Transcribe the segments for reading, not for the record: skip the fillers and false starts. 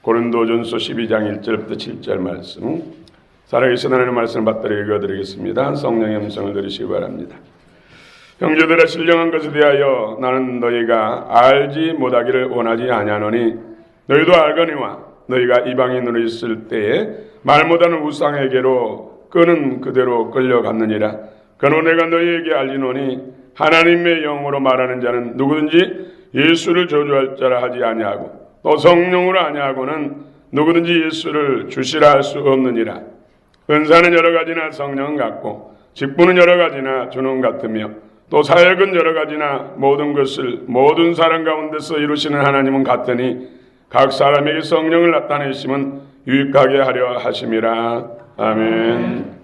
고린도전서 12장 1절부터 7절 말씀, 살아계신 하나님의 말씀을 받들어 읽어드리겠습니다. 성령의 음성을 들으시기 바랍니다. 형제들아, 신령한 것에 대하여 나는 너희가 알지 못하기를 원하지 아니하노니 너희도 알거니와 너희가 이방인으로 있을 때에 말 못하는 우상에게로 끄는 그대로 끌려갔느니라. 그러나 내가 너희에게 알리노니 하나님의 영으로 말하는 자는 누구든지 예수를 저주할 자라 하지 아니하고 또 성령으로 아니하고는 누구든지 예수를 주시라 할 수 없느니라. 은사는 여러 가지나 성령은 같고 직분은 여러 가지나 주는 같으며 또 사역은 여러 가지나 모든 것을 모든 사람 가운데서 이루시는 하나님은 같으니 각 사람에게 성령을 나타내심은 유익하게 하려 하심이라. 아멘.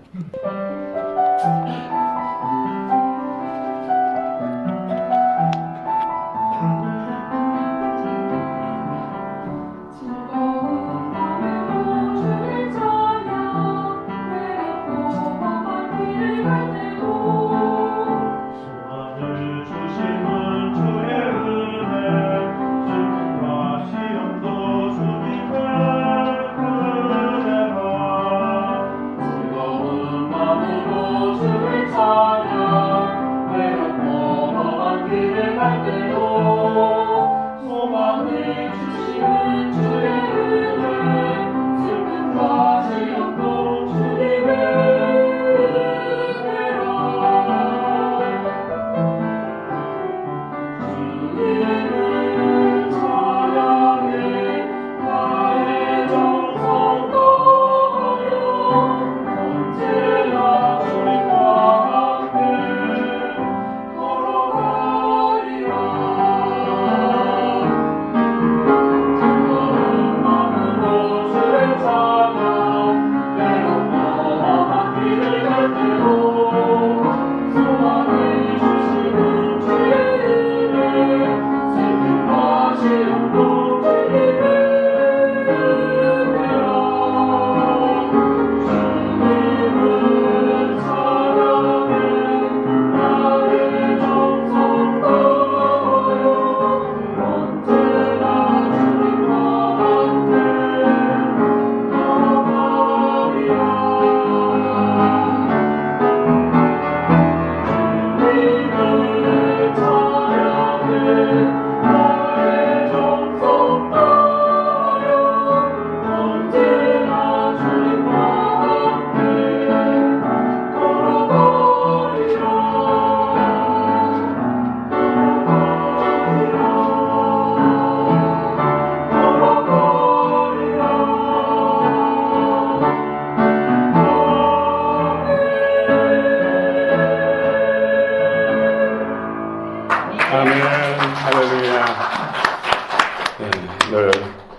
늘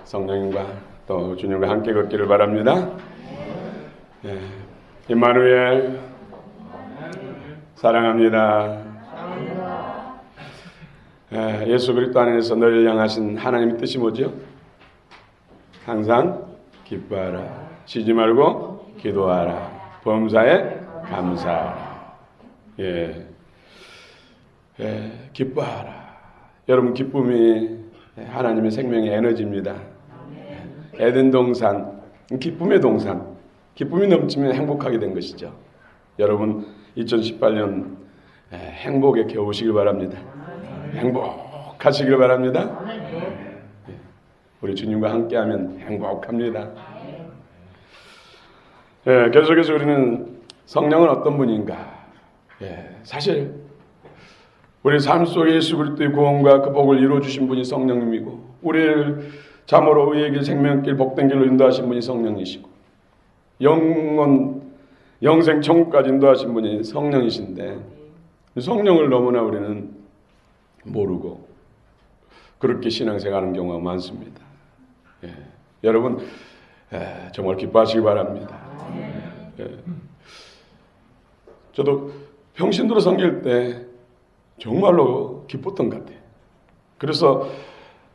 성령님과 또 주님과 함께 걷기를 바랍니다. 임마누엘 사랑합니다. 예수 그리스도 안에서 너를 향하신 하나님의 뜻이 뭐죠? 항상 기뻐하라, 쉬지 말고 기도하라, 범사에 감사하라. 기뻐하라. 여러분, 기쁨이 하나님의 생명의 에너지입니다. 에덴 동산, 기쁨의 동산. 기쁨이 넘치면 행복하게 된 것이죠. 여러분, 2018년 행복에 겨우시길 바랍니다. 행복하시길 바랍니다. 우리 주님과 함께하면 행복합니다. 계속해서 우리는 성령은 어떤 분인가? 사실 우리 삶 속에 예수 그리스도의 구원과 그 복을 이루어주신 분이 성령님이고, 우리를 참으로 의의 길, 생명길, 복된 길로 인도하신 분이 성령이시고, 영생 천국까지 인도하신 분이 성령이신데, 성령을 너무나 우리는 모르고 그렇게 신앙생활하는 경우가 많습니다. 여러분, 정말 기뻐하시기 바랍니다. 저도 평신도로 섬길 때 정말로 기뻤던 것 같아요. 그래서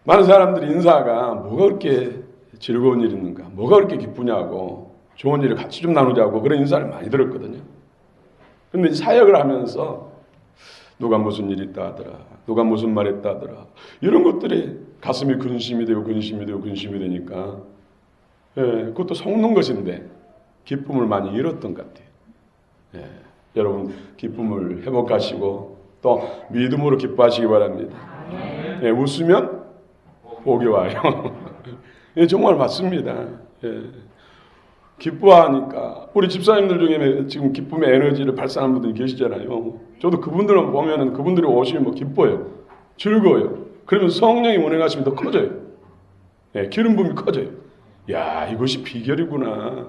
많은 사람들이 인사가 뭐가 그렇게 즐거운 일이 있는가, 뭐가 그렇게 기쁘냐고, 좋은 일을 같이 좀 나누자고 그런 인사를 많이 들었거든요. 근데 사역을 하면서 누가 무슨 일이 있다 하더라, 누가 무슨 말 했다 하더라, 이런 것들이 가슴이 근심이 되니까 그것도 속는 것인데 기쁨을 많이 잃었던 것 같아요. 여러분 기쁨을 회복하시고 또 믿음으로 기뻐하시기 바랍니다. 웃으면 복이 와요. 정말 맞습니다. 기뻐하니까 우리 집사님들 중에 지금 기쁨의 에너지를 발산하는 분들이 계시잖아요. 저도 그분들을 보면은 그분들이 오시면 뭐 기뻐요, 즐거워요. 그러면 성령이 운행하시면 더 커져요. 기름 부음이 커져요. 야, 이것이 비결이구나.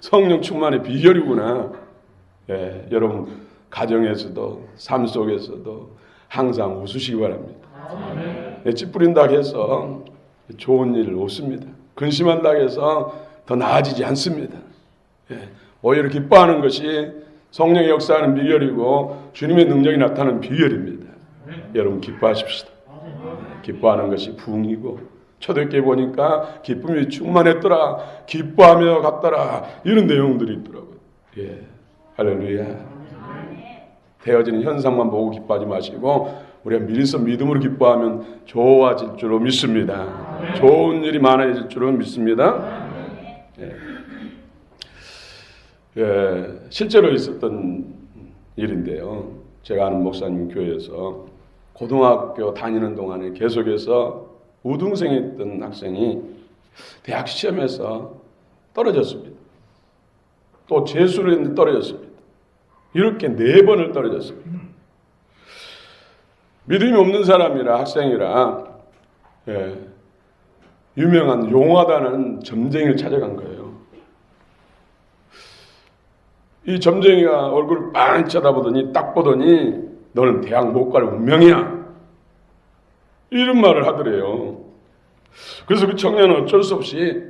성령 충만의 비결이구나. 여러분 가정에서도 삶 속에서도 항상 웃으시기 바랍니다. 찌푸린다 해서 좋은 일을 없습니다. 근심한다 해서 더 나아지지 않습니다. 오히려 기뻐하는 것이 성령의 역사하는 비결이고 주님의 능력이 나타나는 비결입니다. 여러분 기뻐하십시다. 기뻐하는 것이 부흥이고 초대교회 보니까 기쁨이 충만했더라, 기뻐하며 갔더라, 이런 내용들이 있더라고요. 할렐루야. 되어지는 현상만 보고 기뻐하지 마시고 우리가 미리서 믿음으로 기뻐하면 좋아질 줄로 믿습니다. 좋은 일이 많아질 줄로 믿습니다. 실제로 있었던 일인데요. 제가 아는 목사님 교회에서 고등학교 다니는 동안에 계속해서 우등생이었던 학생이 대학 시험에서 떨어졌습니다. 또 재수를 했는데 떨어졌습니다. 이렇게 4번을 떨어졌습니다. 믿음이 없는 사람이라 학생이라 유명한 용화다는 점쟁이를 찾아간 거예요. 이 점쟁이가 얼굴을 빤히 쳐다보더니 딱 보더니 너는 대학 못 갈 운명이야, 이런 말을 하더래요. 그래서 그 청년은 어쩔 수 없이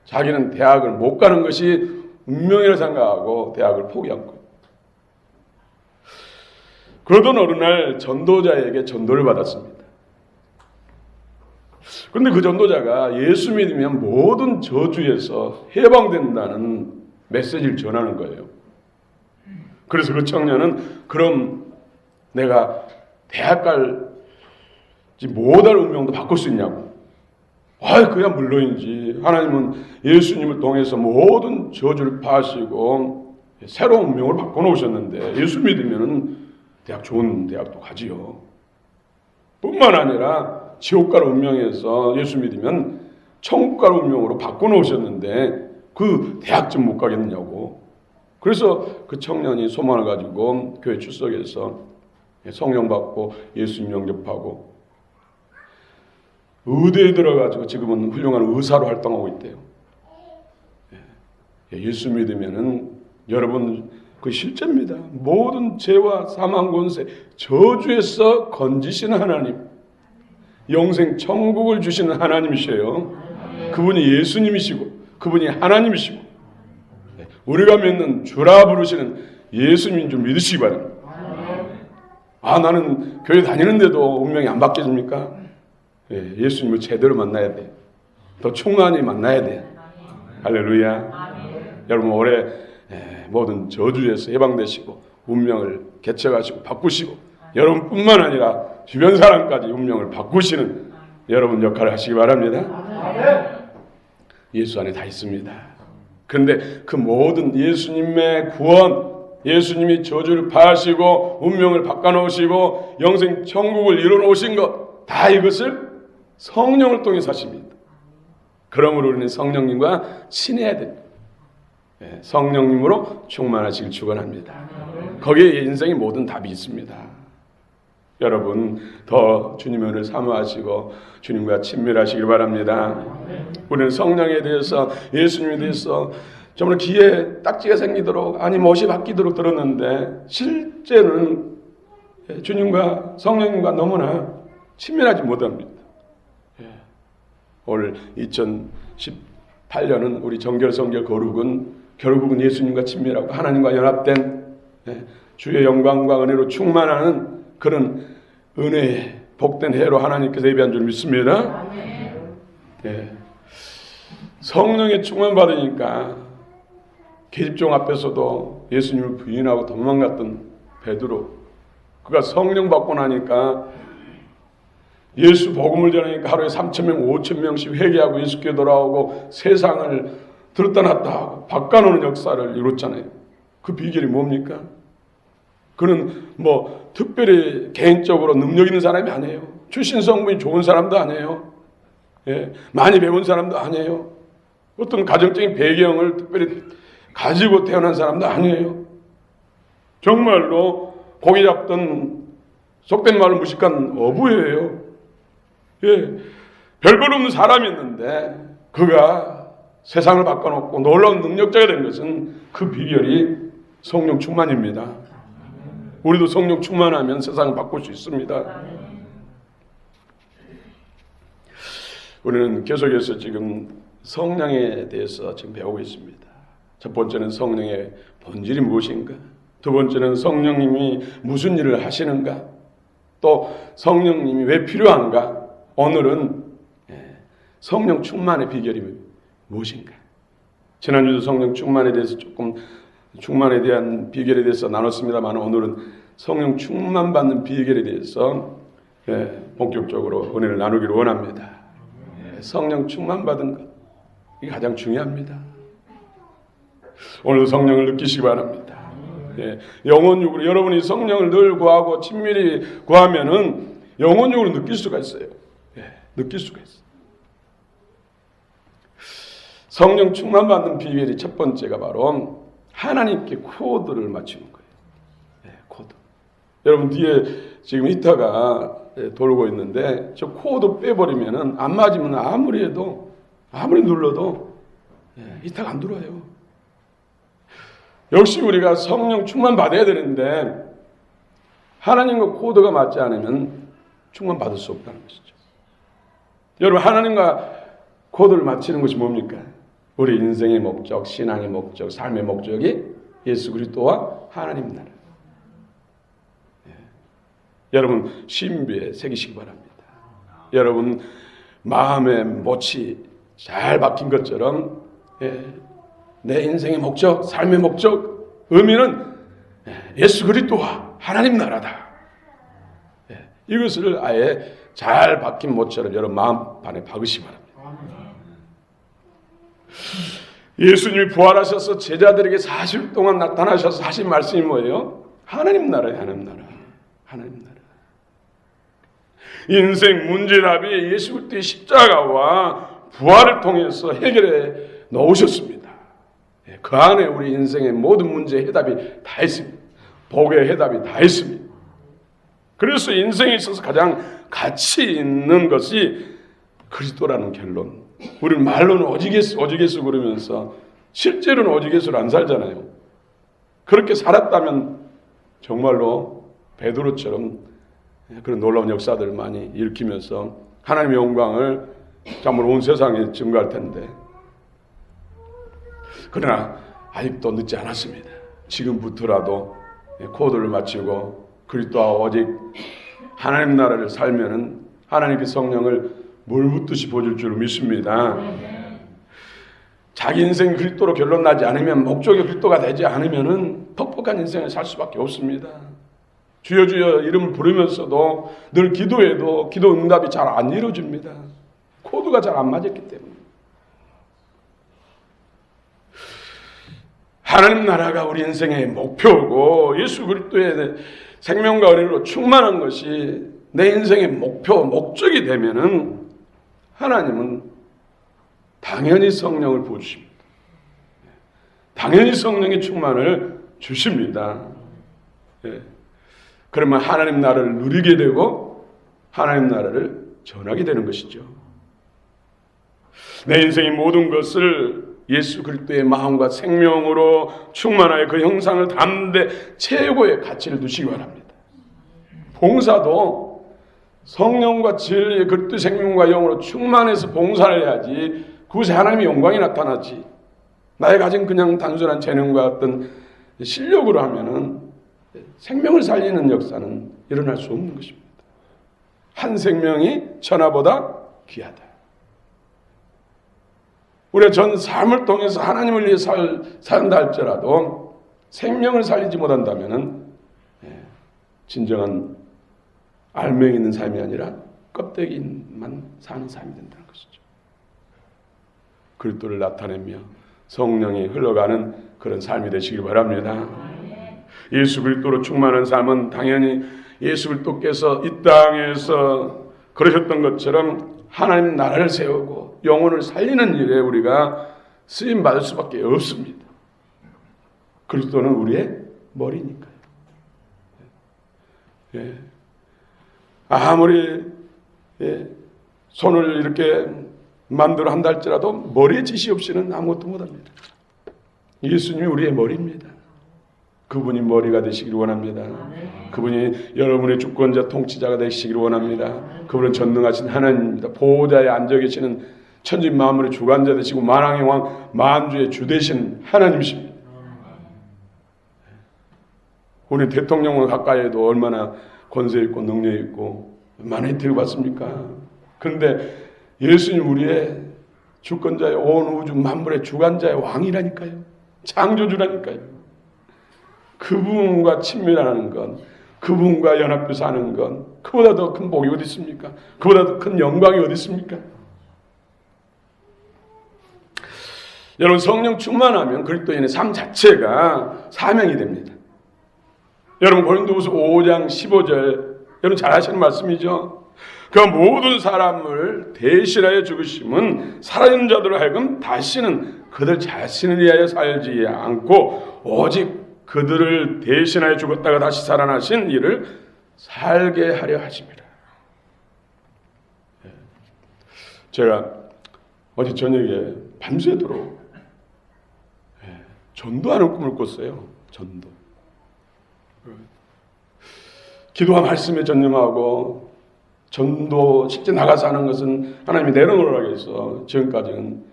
자기는 대학을 못 가는 것이 운명이라 생각하고 대학을 포기한 거예요. 그러던 어느 날 전도자에게 전도를 받았습니다. 그런데 그 전도자가 예수 믿으면 모든 저주에서 해방된다는 메시지를 전하는 거예요. 그래서 그 청년은 그럼 내가 대학 갈지 못할 운명도 바꿀 수 있냐고. 그야 물론이지. 하나님은 예수님을 통해서 모든 저주를 파시고 새로운 운명을 바꿔놓으셨는데 예수 믿으면 좋은 대학도 가지요. 뿐만 아니라 지옥 갈 운명에서 예수 믿으면 천국 갈 운명으로 바꿔놓으셨는데 그 대학 좀 못 가겠느냐고. 그래서 그 청년이 소망을 가지고 교회 출석해서 성령 받고 예수님 영접하고 의대에 들어가지고 지금은 훌륭한 의사로 활동하고 있대요. 예수 믿으면은 여러분 그 실제입니다. 모든 죄와 사망 권세 저주에서 건지시는 하나님, 영생 천국을 주시는 하나님이셔요. 그분이 예수님이시고 그분이 하나님이시고 우리가 믿는 주라 부르시는 예수님인 줄 믿으시기 바랍니다. 나는 교회 다니는데도 운명이 안 바뀌어집니까? 예수님을 제대로 만나야 돼. 더 충만히 만나야 돼. 할렐루야. 여러분 올해 모든 저주에서 해방되시고 운명을 개척하시고 바꾸시고 여러분뿐만 아니라 주변 사람까지 운명을 바꾸시는 여러분 역할을 하시기 바랍니다. 예수 안에 다 있습니다. 그런데 그 모든 예수님의 구원, 예수님이 저주를 파하시고 운명을 바꿔놓으시고 영생 천국을 이뤄놓으신 것, 다 이것을 성령을 통해서 하십니다. 그러므로 우리는 성령님과 친해야 됩니다. 성령님으로 충만하시길 축원합니다. 거기에 인생의 모든 답이 있습니다. 여러분 더 주님의 은혜를 사모하시고 주님과 친밀하시길 바랍니다. 우리는 성령에 대해서 예수님에 대해서 정말 귀에 딱지가 생기도록 아니면 옷이 바뀌도록 들었는데 실제는 주님과 성령님과 너무나 친밀하지 못합니다. 올 2018년은 우리 정결성결 거룩은 결국은 예수님과 친밀하고 하나님과 연합된 주의 영광과 은혜로 충만하는 그런 은혜의 복된 해로 하나님께서 예비한 줄 믿습니다. 성령의 충만받으니까 계집종 앞에서도 예수님을 부인하고 도망갔던 베드로, 그가 성령 받고 나니까 예수 복음을 전하니까 하루에 3,000명, 5,000명씩 회개하고 예수께 돌아오고 세상을 들었다 놨다 하고 바꿔놓는 역사를 이뤘잖아요. 그 비결이 뭡니까? 그는 뭐 특별히 개인적으로 능력 있는 사람이 아니에요. 출신 성분이 좋은 사람도 아니에요. 예, 많이 배운 사람도 아니에요. 어떤 가정적인 배경을 특별히 가지고 태어난 사람도 아니에요. 정말로 고기 잡던 속된 말로 무식한 어부예요. 예, 별것 없는 사람이었는데 그가 세상을 바꿔놓고 놀라운 능력자가 된 것은 그 비결이 성령 충만입니다. 우리도 성령 충만하면 세상을 바꿀 수 있습니다. 우리는 계속해서 지금 성령에 대해서 지금 배우고 있습니다. 첫 번째는 성령의 본질이 무엇인가? 두 번째는 성령님이 무슨 일을 하시는가? 또 성령님이 왜 필요한가? 오늘은 성령 충만의 비결이 무엇인가? 지난주도 성령 충만에 대해서 조금 충만에 대한 비결에 대해서 나눴습니다만 오늘은 성령 충만 받는 비결에 대해서 본격적으로 은혜를 나누기를 원합니다. 성령 충만 받은 것 이게 가장 중요합니다. 오늘도 성령을 느끼시기 바랍니다. 영혼육으로 여러분이 성령을 늘 구하고 친밀히 구하면은 영혼육으로 느낄 수가 있어요. 느낄 수가 있어요. 성령 충만 받는 비결이 첫 번째가 바로 하나님께 코드를 맞추는 거예요. 코드. 여러분 뒤에 지금 히터가 돌고 있는데 저 코드 빼버리면은 안 맞으면 아무리 해도 아무리 눌러도 히터가 안 들어와요. 역시 우리가 성령 충만 받아야 되는데 하나님과 코드가 맞지 않으면 충만 받을 수 없다는 것이죠. 여러분 하나님과 코드를 맞추는 것이 뭡니까? 우리 인생의 목적, 신앙의 목적, 삶의 목적이 예수 그리스도와 하나님 나라. 여러분 신비에 새기시기 바랍니다. 여러분 마음의 못이 잘 박힌 것처럼 내 인생의 목적, 삶의 목적, 의미는 예수 그리스도와 하나님 나라다. 이것을 아예 잘 박힌 못처럼 여러분 마음판에 박으시기 바랍니다. 예수님이 부활하셔서 제자들에게 40일 동안 나타나셔서 하신 말씀이 뭐예요? 하나님 나라예요. 하나님 나라. 하나님 나라. 인생 문제답이 예수 그리스도의 십자가와 부활을 통해서 해결해 놓으셨습니다. 그 안에 우리 인생의 모든 문제의 해답이 다 있습니다. 복의 해답이 다 있습니다. 그래서 인생에 있어서 가장 가치 있는 것이 그리스도라는 결론. 우리는 말로는 오직예수 그러면서 실제로는 오직예수를 안 살잖아요. 그렇게 살았다면 정말로 베드로처럼 그런 놀라운 역사들을 많이 일으키면서 하나님의 영광을 정말 온 세상에 증거할 텐데 그러나 아직도 늦지 않았습니다. 지금부터라도 코드를 맞추고 그리스도와 오직 하나님 나라를 살면은 하나님의 성령을 물 붓듯이 보여줄 줄 믿습니다. 자기 인생 그리스도로 결론 나지 않으면 목적이 그리스도가 되지 않으면은 퍽퍽한 인생을 살 수밖에 없습니다. 주여 주여 이름을 부르면서도 늘 기도해도 기도 응답이 잘 안 이루어집니다. 코드가 잘 안 맞았기 때문에. 하나님 나라가 우리 인생의 목표고 예수 그리스도의 생명과 은혜로 충만한 것이 내 인생의 목적이 되면은 하나님은 당연히 성령을 부어주십니다. 당연히 성령의 충만을 주십니다. 그러면 하나님 나라를 누리게 되고 하나님 나라를 전하게 되는 것이죠. 내 인생의 모든 것을 예수 그리스도의 마음과 생명으로 충만하여 그 형상을 담는데 최고의 가치를 두시기 바랍니다. 봉사도 성령과 진리의 그리스도의 생명과 영으로 충만해서 봉사를 해야지 그것에 하나님의 영광이 나타나지 나의 가진 그냥 단순한 재능과 어떤 실력으로 하면은 생명을 살리는 역사는 일어날 수 없는 것입니다. 한 생명이 천하보다 귀하다. 우리가 전 삶을 통해서 하나님을 위해 산다 할지라도 생명을 살리지 못한다면은 진정한 알맹이 있는 삶이 아니라 껍데기만 사는 삶이 된다는 것이죠. 그리스도를 나타내며 성령이 흘러가는 그런 삶이 되시길 바랍니다. 예수 그리스도로 충만한 삶은 당연히 예수 그리스도께서 이 땅에서 그러셨던 것처럼 하나님 나라를 세우고 영혼을 살리는 일에 우리가 쓰임 받을 수밖에 없습니다. 그리스도는 우리의 머리니까요. 예. 아무리 손을 이렇게 만들어 한다 할지라도 머리에 지시 없이는 아무것도 못합니다. 예수님이 우리의 머리입니다. 그분이 머리가 되시기를 원합니다. 그분이 여러분의 주권자 통치자가 되시기를 원합니다. 그분은 전능하신 하나님입니다. 보호자에 앉아 계시는 천지 만물의 주관자 되시고 만왕의 왕 만주의 주 되신 하나님이십니다. 우리 대통령과 가까이에도 얼마나 권세 있고 능력 있고 많은 혜택을 받습니까? 그런데 예수님 우리의 주권자의 온 우주 만물의 주관자의 왕이라니까요. 창조주라니까요. 그분과 친밀하는 것, 그분과 연합해 사는 것, 그보다 더 큰 복이 어디 있습니까? 그보다 더 큰 영광이 어디 있습니까? 여러분 성령 충만하면 그리스도인의 삶 자체가 사명이 됩니다. 여러분 고린도후서 5장 15절 여러분 잘 아시는 말씀이죠. 그 모든 사람을 대신하여 죽으심은 살아있는 자들로 하여금 다시는 그들 자신을 위하여 살지 않고 오직 그들을 대신하여 죽었다가 다시 살아나신 이를 살게 하려 하심이라. 제가 어제 저녁에 밤새도록 전도하는 꿈을 꿨어요. 전도. 기도와 말씀에 전념하고 전도 실제 나가서 하는 것은 하나님이 내려놓으라고 해서 지금까지는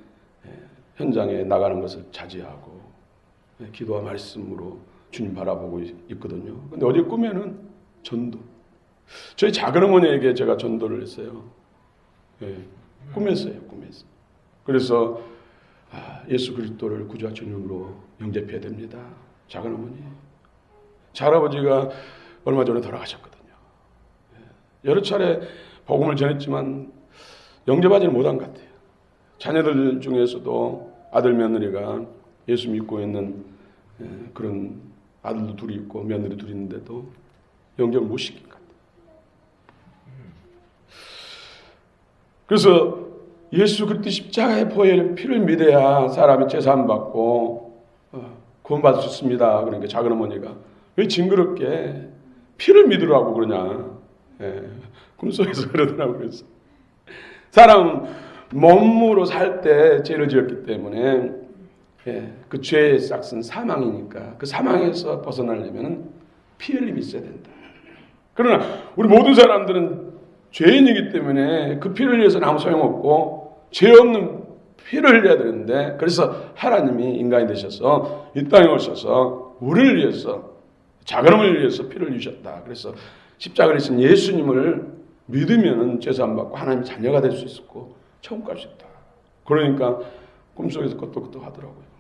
현장에 나가는 것을 자제하고 기도와 말씀으로 주님 바라보고 있거든요. 근데 어제 꿈에는 전도. 저희 작은 어머니에게 제가 전도를 했어요. 꿈에서요. 그래서 예수 그리스도를 구주와 주님으로 영접해야 됩니다. 작은 어머니. 할아버지가 얼마 전에 돌아가셨거든요. 여러 차례 복음을 전했지만 영접하지는 못한 것 같아요. 자녀들 중에서도 아들 며느리가 예수 믿고 있는 그런 아들도 둘이 있고 며느리 둘이 있는데도 영접을 못 시킨 것 같아요. 그래서 예수 그리스도 십자가의 보혈의 피를 믿어야 사람이 제사함받고 구원받을 수 있습니다. 그러니까 작은 어머니가 왜 징그럽게 피를 믿으라고 그러냐. 꿈속에서 그러더라고요. 그래서 사람은 몸으로 살 때 죄를 지었기 때문에 그 죄의 싹은 사망이니까 그 사망에서 벗어나려면 피 흘림이 있어야 된다. 그러나 우리 모든 사람들은 죄인이기 때문에 그 피를 위해서는 아무 소용없고 죄 없는 피를 흘려야 되는데 그래서 하나님이 인간이 되셔서 이 땅에 오셔서 우리를 위해서 작은 어머니를 위해서 피를 흘리셨다. 그래서 십자가를 지신 예수님을 믿으면 죄사함 받고 하나님의 자녀가 될 수 있었고 천국 갈 수 있다. 그러니까 꿈속에서 끄떡끄떡 하더라고요.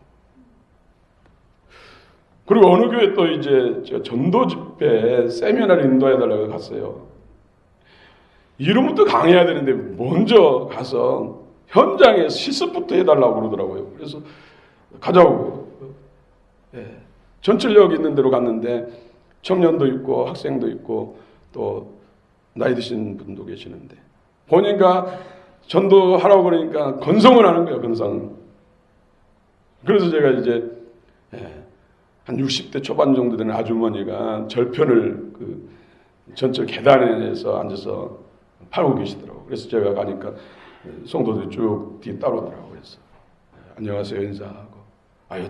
그리고 어느 교회 또 이제 제가 전도 집회 세미나를 인도해달라고 갔어요. 이름부터 강해야 되는데 먼저 가서 현장에 실습부터 해달라고 그러더라고요. 그래서 가자고. 전철역 있는 데로 갔는데 청년도 있고 학생도 있고 또 나이 드신 분도 계시는데 보니까 전도하라고 그러니까 건성을 하는 거예요. 건성. 그래서 제가 이제 한 60대 초반 정도 되는 아주머니가 절편을 그 전철 계단에서 앉아서 팔고 계시더라고요. 그래서 제가 가니까 성도들이 쭉 뒤에 따라오더라고요. 그래서 안녕하세요 인사하고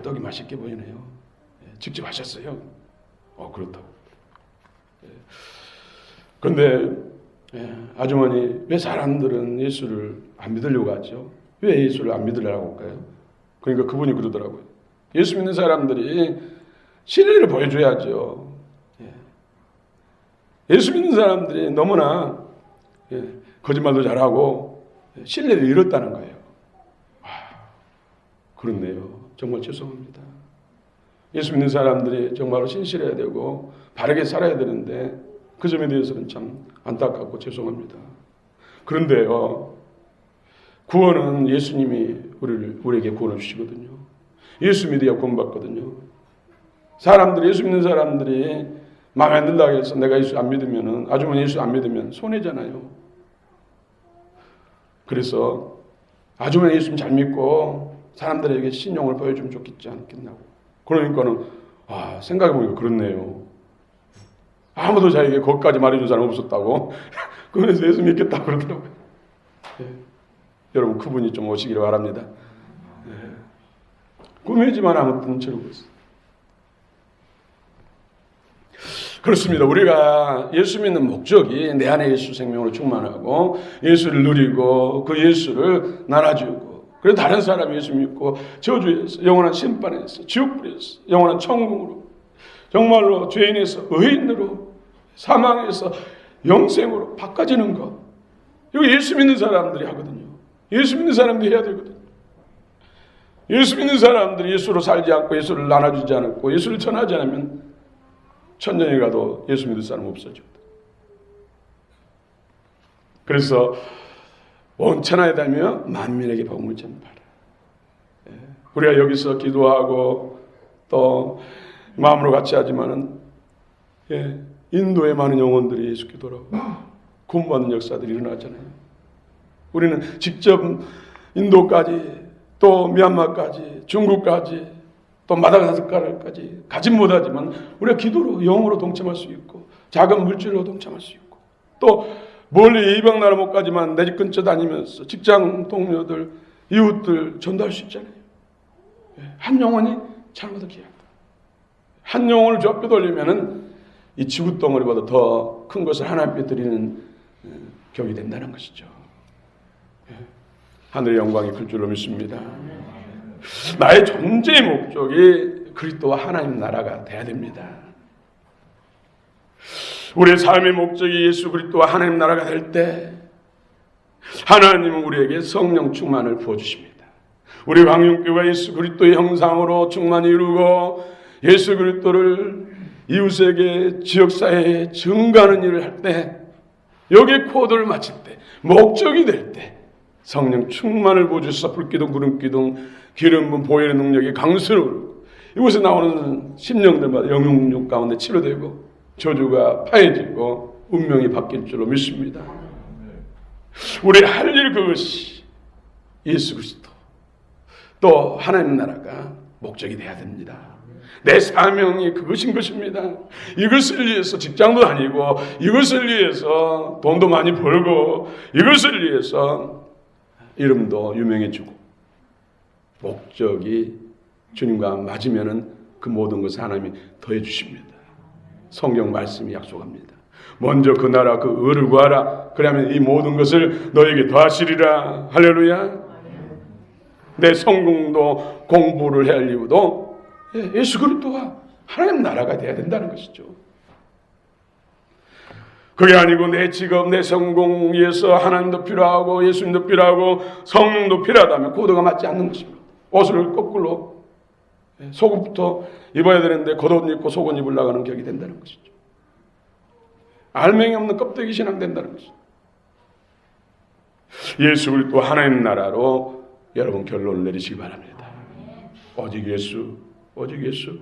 떡이 맛있게 보이네요. 직접 하셨어요? 그렇다고. 그런데 아주머니 왜 사람들은 예수를 안 믿으려고 하죠? 왜 예수를 안 믿으려고 할까요? 그러니까 그분이 그러더라고요. 예수 믿는 사람들이 신뢰를 보여줘야죠. 예수 믿는 사람들이 너무나 거짓말도 잘하고 신뢰를 잃었다는 거예요. 그렇네요. 정말 죄송합니다. 예수 믿는 사람들이 정말로 신실해야 되고 바르게 살아야 되는데 그 점에 대해서는 참 안타깝고 죄송합니다. 그런데요, 구원은 예수님이 우리에게 구원을 주시거든요. 예수 믿어야 구원받거든요. 사람들이, 예수 믿는 사람들이 마음에 안 든다고 해서 내가 예수 안 믿으면은, 아주머니 예수 안 믿으면 손해잖아요. 그래서 아주머니 예수 잘 믿고 사람들에게 신용을 보여주면 좋겠지 않겠냐고. 그러니까는 생각해보니까 그렇네요. 아무도 자기에게 거기까지 말해준 사람 없었다고. 그래서 예수 믿겠다고 그러더라고요. 여러분, 그분이 좀 오시기를 바랍니다. 꿈이지만 아무튼 즐거웠어요. 그렇습니다. 우리가 예수 믿는 목적이 내 안에 예수 생명으로 충만하고 예수를 누리고 그 예수를 나눠주고, 그래서 다른 사람이 예수 믿고 저주에서, 영원한 심판에서, 지옥불에서 영원한 천국으로, 정말로 죄인에서 의인으로, 사망에서 영생으로 바꿔지는 것, 이거 예수 믿는 사람들이 하거든요. 예수 믿는 사람들이 해야 되거든요. 예수 믿는 사람들이 예수로 살지 않고 예수를 나눠주지 않고 예수를 전하지 않으면 천년이 가도 예수 믿을 사람 없어져. 그래서 온 천하에 다니며 만민에게 복음을 전파하라. 우리가 여기서 기도하고 또 마음으로 같이 하지만은 인도의 많은 영혼들이 예수께 돌아오고 구원받는 역사들이 일어나잖아요. 우리는 직접 인도까지, 또 미얀마까지, 중국까지, 또 마다가스카르까지 가진 못하지만 우리가 기도로, 영으로 동참할 수 있고, 작은 물질로 동참할 수 있고, 또 멀리 이방 나라 못 가지만 내 집 근처 다니면서 직장 동료들, 이웃들 전도할 수 있잖아요. 한 영혼이 참으로 귀하다. 한 영혼을 저 앞에 돌리면은 이 지구 덩어리보다 더 큰 것을 하나님께 드리는 격이 된다는 것이죠. 하늘의 영광이 클 줄로 믿습니다. 나의 존재의 목적이 그리스도와 하나님 나라가 돼야 됩니다. 우리의 삶의 목적이 예수 그리스도와 하나님 나라가 될 때 하나님은 우리에게 성령 충만을 부어주십니다. 우리 광용교회가 예수 그리스도의 형상으로 충만히 이루고 예수 그리스도를 이웃에게, 지역사회에 증가하는 일을 할 때, 여기에 코드를 맞출 때, 목적이 될 때 성령 충만을 부어주셔서 불기둥, 구름기둥, 기름 부음, 보혈의 능력이 강수로 이곳에 나오는 심령들마다 영육육 가운데 치료되고 저주가 파해지고 운명이 바뀔 줄로 믿습니다. 우리 할 일 그것이 예수 그리스도, 또 하나님 나라가 목적이 돼야 됩니다. 내 사명이 그것인 것입니다. 이것을 위해서 직장도 다니고, 이것을 위해서 돈도 많이 벌고, 이것을 위해서 이름도 유명해지고, 목적이 주님과 맞으면은 그 모든 것을 하나님이 더해 주십니다. 성경 말씀이 약속합니다. 먼저 그 나라 그 의를 구하라. 그러면 이 모든 것을 너에게 더하시리라. 할렐루야. 내 성공도 공부를 해야 할 이유도 예수 그리스도와 하나님 나라가 돼야 된다는 것이죠. 그게 아니고 내 직업, 내 성공 위해서 하나님도 필요하고 예수님도 필요하고 성령도 필요하다면 코드가 맞지 않는 것입니다. 옷을 거꾸로 속옷부터 입어야 되는데 겉옷 입고 속옷 입으려고 하는 격이 된다는 것이죠. 알맹이 없는 껍데기 신앙 된다는 것이죠. 예수 그리스도 하나님 나라로 여러분 결론을 내리시기 바랍니다. 오직 예수, 오직 예수.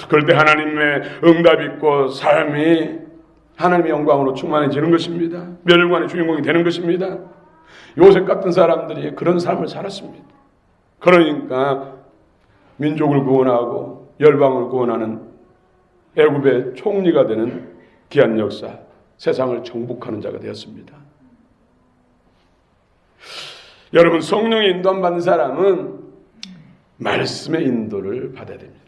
그럴 때 하나님의 응답이 있고 삶이 하나님의 영광으로 충만해지는 것입니다. 멸관의 주인공이 되는 것입니다. 요셉 같은 사람들이 그런 삶을 살았습니다. 그러니까 민족을 구원하고 열방을 구원하는 애굽의 총리가 되는 귀한 역사, 세상을 정복하는 자가 되었습니다. 여러분, 성령의 인도함 받는 사람은 말씀의 인도를 받아야 됩니다.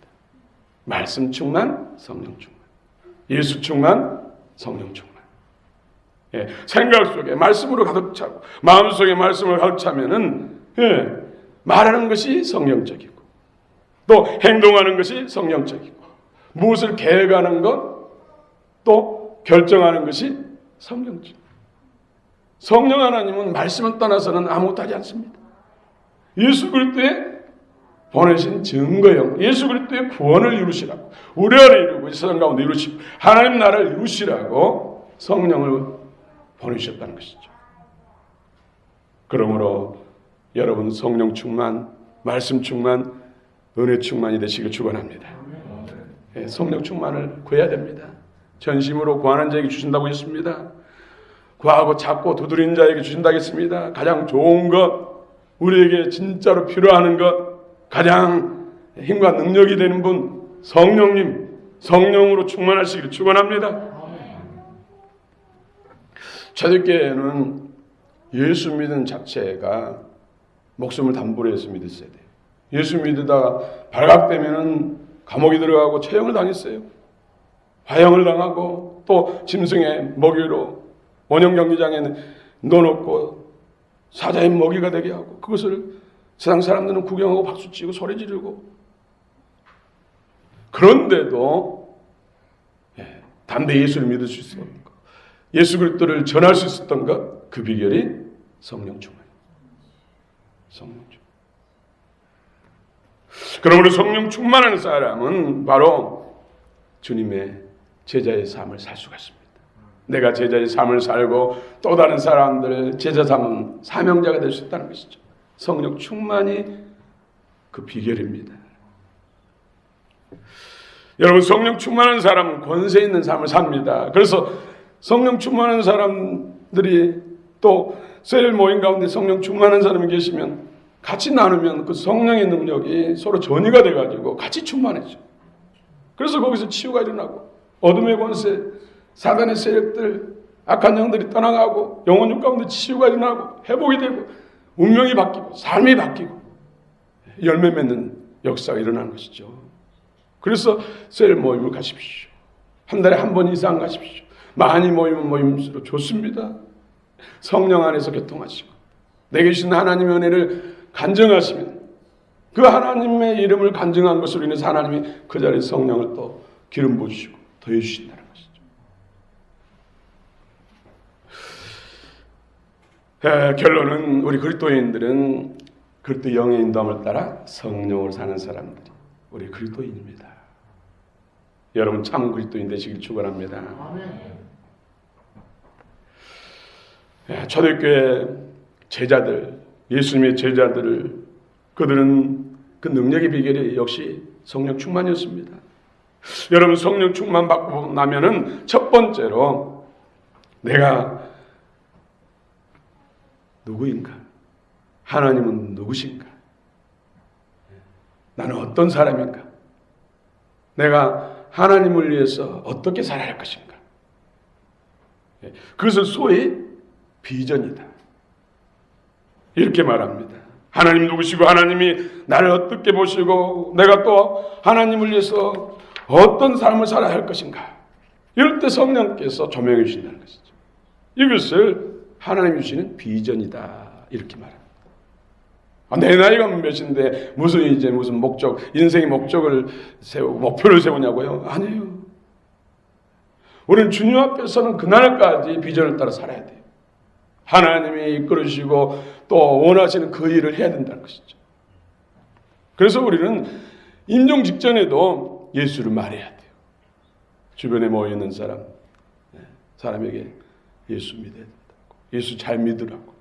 말씀 충만, 성령 충만. 예수 충만, 성령 충만. 생각 속에 말씀으로 가득 차고 마음 속에 말씀을 가득 차면은 말하는 것이 성령적이고 또 행동하는 것이 성령적이고 무엇을 계획하는 것 또 결정하는 것이 성령적. 성령 하나님은 말씀을 떠나서는 아무것도 하지 않습니다. 예수 그리스도의 보내신 증거형, 예수 그리스도의 구원을 이루시라고, 우리 안에 이루고 세상 가운데 이루시고 하나님 나라를 이루시라고 성령을 보내주셨다는 것이죠. 그러므로 여러분 성령 충만, 말씀 충만, 은혜 충만이 되시길 축원합니다. 성령 충만을 구해야 됩니다. 전심으로 구하는 자에게 주신다고 했습니다. 구하고 찾고 두드리는 자에게 주신다고 했습니다. 가장 좋은 것, 우리에게 진짜로 필요한 것, 가장 힘과 능력이 되는 분 성령님, 성령으로 충만하시기를 축원합니다. 초대교회는 예수 믿는 자체가 목숨을 담보로 해서 믿었어야 돼요. 예수 믿으다가 발각되면은 감옥에 들어가고 처형을 당했어요. 화형을 당하고 또 짐승의 먹이로 원형 경기장에 넣어놓고 사자의 먹이가 되게 하고 그것을 세상 사람들은 구경하고 박수치고 소리 지르고 그런데도 담대히 예수를 믿을 수 있었던 것, 예수 그리스도를 전할 수 있었던 것, 그 비결이 성령 충만. 성령 충만. 그러므로 성령 충만한 사람은 바로 주님의 제자의 삶을 살 수가 있습니다. 내가 제자의 삶을 살고 또 다른 사람들을 제자 삼은 사명자가 될 수 있다는 것이죠. 성령 충만이 그 비결입니다. 여러분, 성령 충만한 사람은 권세 있는 삶을 삽니다. 그래서 성령 충만한 사람들이 또 셀 모임 가운데 성령 충만한 사람이 계시면 같이 나누면 그 성령의 능력이 서로 전이가 돼가지고 같이 충만해져. 그래서 거기서 치유가 일어나고 어둠의 권세, 사단의 세력들, 악한 영들이 떠나가고 영혼육 가운데 치유가 일어나고 회복이 되고 운명이 바뀌고 삶이 바뀌고 열매 맺는 역사가 일어나는 것이죠. 그래서 셀 모임을 가십시오. 한 달에 한 번 이상 가십시오. 많이 모이면 모임수록 좋습니다. 성령 안에서 교통하시고 내게 주신 하나님의 은혜를 간증하시면 그 하나님의 이름을 간증한 것으로 인해서 하나님이 그 자리에 성령을 또 기름 부으시고 더해 주신다는 것이죠. 결론은 우리 그리스도인들은 그리스도 영의 인도함을 따라 성령으로 사는 사람들이 우리 그리스도인입니다. 여러분 참 그리스도인 되시길 축원합니다. 초대교회 제자들, 예수님의 제자들을 그들은 그 능력의 비결이 역시 성령 충만이었습니다. 여러분 성령 충만 받고 나면은 첫 번째로 내가 누구인가? 하나님은 누구신가? 나는 어떤 사람인가? 내가 하나님을 위해서 어떻게 살아야 할 것인가? 그것을 소위 비전이다. 이렇게 말합니다. 하나님 누구시고 하나님이 나를 어떻게 보시고 내가 또 하나님을 위해서 어떤 삶을 살아야 할 것인가? 이럴 때 성령께서 조명해 주신다는 것이죠. 이것을 하나님이 주시는 비전이다. 이렇게 말합니다. 내 나이가 몇인데 무슨 목적, 인생의 목적을 세우고 목표를 세우냐고요? 아니에요. 우리는 주님 앞에서는 그날까지 비전을 따라 살아야 돼요. 하나님이 이끌으시고 또 원하시는 그 일을 해야 된다는 것이죠. 그래서 우리는 임종 직전에도 예수를 말해야 돼요. 주변에 모여있는 사람에게 예수 믿어야 된다고. 예수 잘 믿으라고.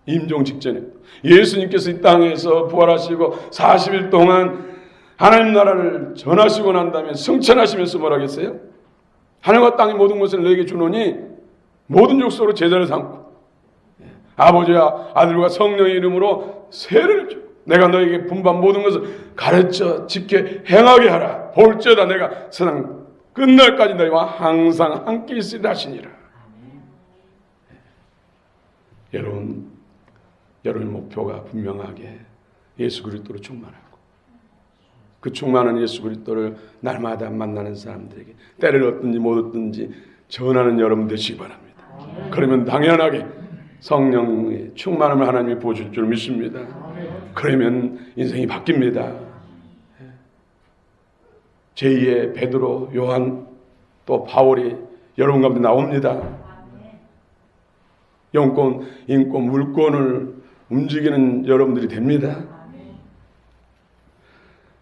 임종 직전에 예수님께서 이 땅에서 부활하시고 40일 동안 하나님 나라를 전하시고 난 다음에 승천하시면서 뭐라 했어요? 하늘과 땅의 모든 것을 너에게 주노니 모든 족속으로 제자를 삼고 아버지와 아들과 성령의 이름으로 세례를 줘. 내가 너에게 분반 모든 것을 가르쳐 지켜 행하게 하라. 볼지어다 내가 세상 끝날까지 너희와 항상 함께 있으리라 하시니라. 여러분의 목표가 분명하게 예수 그리스도로 충만하고 그 충만한 예수 그리스도를 날마다 만나는 사람들에게 때를 얻든지 못 얻든지 전하는 여러분 되시기 바랍니다. 그러면 당연하게 성령의 충만함을 하나님이 보여줄 줄 믿습니다. 그러면 인생이 바뀝니다. 제2의 베드로, 요한, 또 바울이 여러분 가운데 나옵니다. 영권, 인권, 물권을 움직이는 여러분들이 됩니다.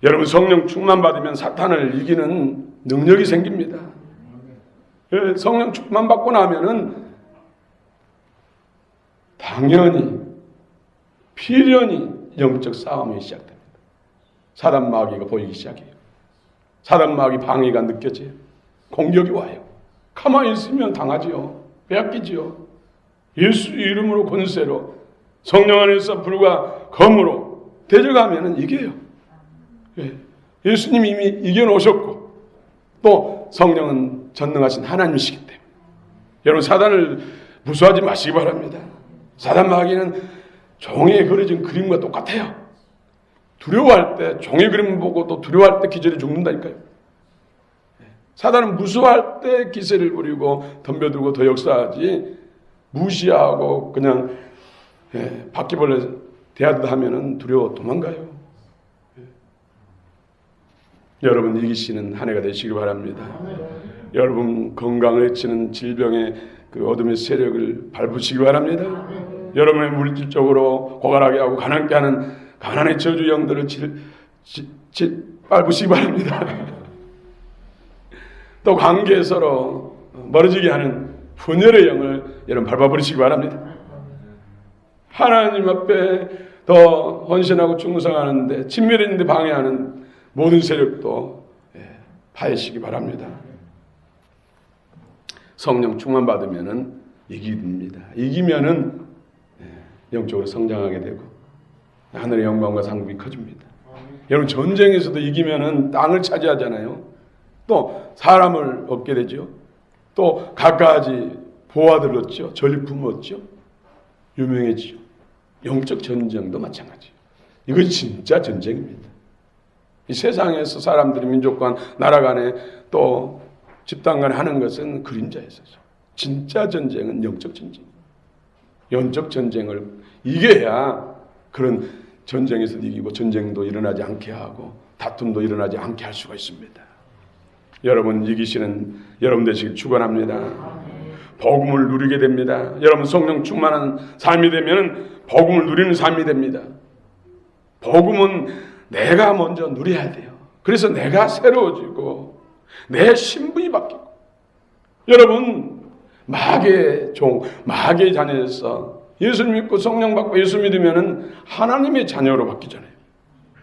여러분 성령 충만 받으면 사탄을 이기는 능력이 생깁니다. 성령 충만 받고 나면은 당연히 필연히 영적 싸움이 시작됩니다. 사단 마귀가 보이기 시작해요. 사단 마귀 방해가 느껴져요. 공격이 와요. 가만히 있으면 당하지요. 빼앗기지요. 예수 이름으로 권세로 성령 안에서 불과 검으로 대적하면 이겨요. 예수님이 이미 이겨놓으셨고 또 성령은 전능하신 하나님이시기 때문에 여러분 사단을 무수하지 마시기 바랍니다. 사단 마귀는 종이에 그려진 그림과 똑같아요. 두려워할 때 종이 그림 보고 또 두려워할 때 기절해 죽는다니까요. 사단은 무수할 때 기세를 부리고 덤벼들고 더 역사하지 무시하고 그냥 바퀴벌레 대하듯 하면은 두려워 도망가요. 여러분 이기시는 한 해가 되시기 바랍니다. 여러분 건강을 해치는 질병의 그 어둠의 세력을 밟으시기 바랍니다. 여러분의 물질적으로 고갈하게 하고 가난케 하는 가난의 저주 영들을 밟으시기 바랍니다. 또 관계에서로 멀어지게 하는 분열의 영을 여러분 밟아버리시기 바랍니다. 하나님 앞에 더 헌신하고 충성하는데 친밀했는데 방해하는 모든 세력도 파해시기 바랍니다. 성령 충만 받으면은 이깁니다. 이기면은 영적으로 성장하게 되고 하늘의 영광과 상급이 커집니다. 여러분 전쟁에서도 이기면은 땅을 차지하잖아요. 또 사람을 얻게 되죠. 또 갖가지 보화들 얻죠. 전리품을 얻죠. 유명해지죠. 영적 전쟁도 마찬가지예요. 이건 진짜 전쟁입니다. 이 세상에서 사람들이 민족 간 나라 간에 또 집단 간에 하는 것은 그림자에서죠. 진짜 전쟁은 영적 전쟁. 영적 전쟁을 이겨야 그런 전쟁에서 이기고 전쟁도 일어나지 않게 하고 다툼도 일어나지 않게 할 수가 있습니다. 여러분 이기시는 여러분 되시길 축원합니다. 복음을 누리게 됩니다. 여러분 성령 충만한 삶이 되면 복음을 누리는 삶이 됩니다. 복음은 내가 먼저 누려야 돼요. 그래서 내가 새로워지고 내 신분이 바뀌고 여러분 마귀의 종, 마귀의 자녀에서 예수 믿고 성령 받고 예수 믿으면 하나님의 자녀로 바뀌잖아요.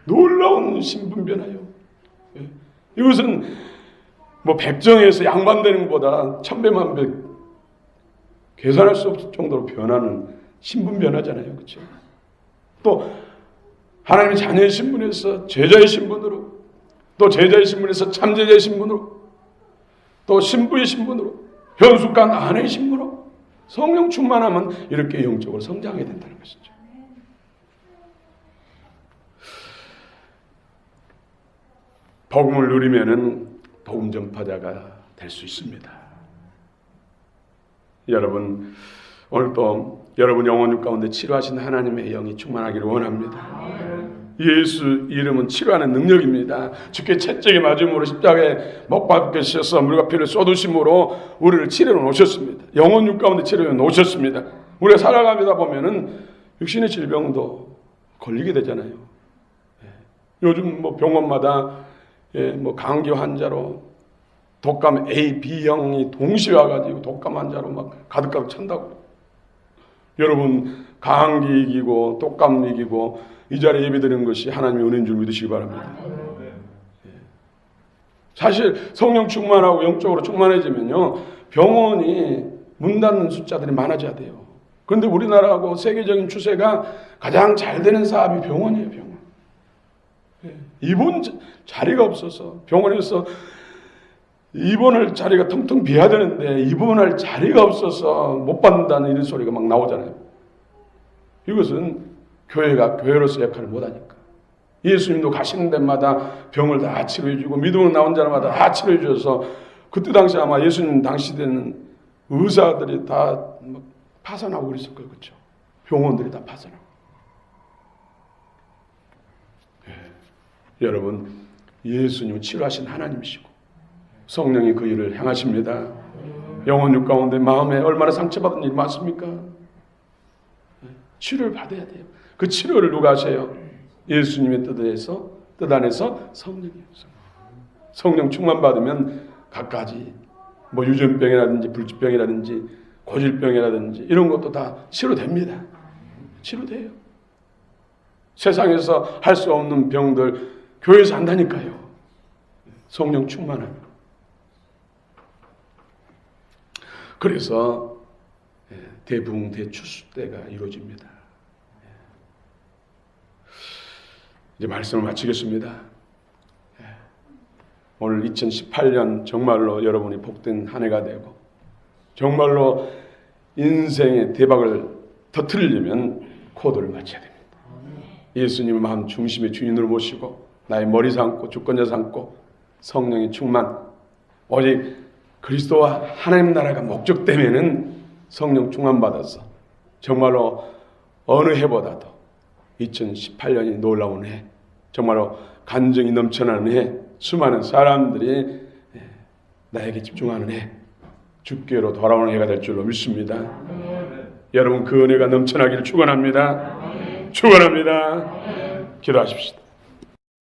놀라운 신분 변화요. 이것은 뭐 백정에서 양반되는 것보다 천배만배 계산할 수 없을 정도로 변하는 신분 변화잖아요. 그렇죠? 또 하나님의 자녀의 신분에서 제자의 신분으로 또 제자의 신분에서 참제자의 신분으로 또 신부의 신분으로 현숙한 아내의 신분으로 성령 충만하면 이렇게 영적으로 성장하게 된다는 것이죠. 복음을 누리면은 복음 전파자가 될 수 있습니다. 여러분 오늘 또 여러분 영혼 가운데 치료하신 하나님의 영이 충만하기를 원합니다. 예수 이름은 치료하는 능력입니다. 주께 채찍에 맞음으로 십자가에 못 박히셔서 물과 피를 쏟으심으로 우리를 치료해 놓으셨습니다. 영혼 육 가운데 치료해 놓으셨습니다. 우리가 살아가다 보면은 육신의 질병도 걸리게 되잖아요. 요즘 뭐 병원마다 뭐 감기 환자로 독감 A, B형이 동시에 와가지고 독감 환자로 막 가득가득 찬다고. 여러분 감기 이기고 독감 이기고 이 자리에 예배드리는 것이 하나님의 은혜인 줄 믿으시기 바랍니다. 사실 성령 충만하고 영적으로 충만해지면요 병원이 문 닫는 숫자들이 많아져야 돼요. 그런데 우리나라하고 세계적인 추세가 가장 잘 되는 사업이 병원이에요. 병원. 입원 자리가 없어서 병원에서 입원할 자리가 텅텅 비어야 되는데 입원할 자리가 없어서 못 받는다는 이런 소리가 막 나오잖아요. 이것은 교회가 교회로서 역할을 못하니까. 예수님도 가시는 데마다 병을 다 치료해주고 믿음으로 나온 자마다 다 치료해줘서 그때 당시 아마 예수님 당시 때는 의사들이 다 파산하고 그랬을 거예요. 그렇죠? 병원들이 다 파산하고. 여러분 예수님은 치료하신 하나님이시고 성령이 그 일을 행하십니다. 영혼 육 가운데 마음에 얼마나 상처받은 일이 많습니까? 치료를 받아야 돼요. 그 치료를 누가 하세요? 예수님의 뜻 안에서 성령이에요. 성령 충만 받으면 갖가지 뭐 유전병이라든지 불치병이라든지 고질병이라든지 이런 것도 다 치료됩니다. 치료돼요. 세상에서 할 수 없는 병들 교회에서 한다니까요. 성령 충만하면. 그래서 대붕대추수 때가 이루어집니다. 이제 말씀을 마치겠습니다. 오늘 2018년 정말로 여러분이 복된 한 해가 되고 정말로 인생의 대박을 터뜨리려면 코드를 맞춰야 됩니다. 예수님을 마음 중심의 주인으로 모시고 나의 머리 삼고 주권자 삼고 성령의 충만, 오직 그리스도와 하나님 나라가 목적되면은 성령 충만 받아서 정말로 어느 해보다도 2018년이 놀라운 해, 정말로 간증이 넘쳐나는 해, 수많은 사람들이 나에게 집중하는 해, 주께로 돌아오는 해가 될 줄로 믿습니다. 여러분 그 은혜가 넘쳐나기를 축원합니다. 축원합니다. 기도하십시다.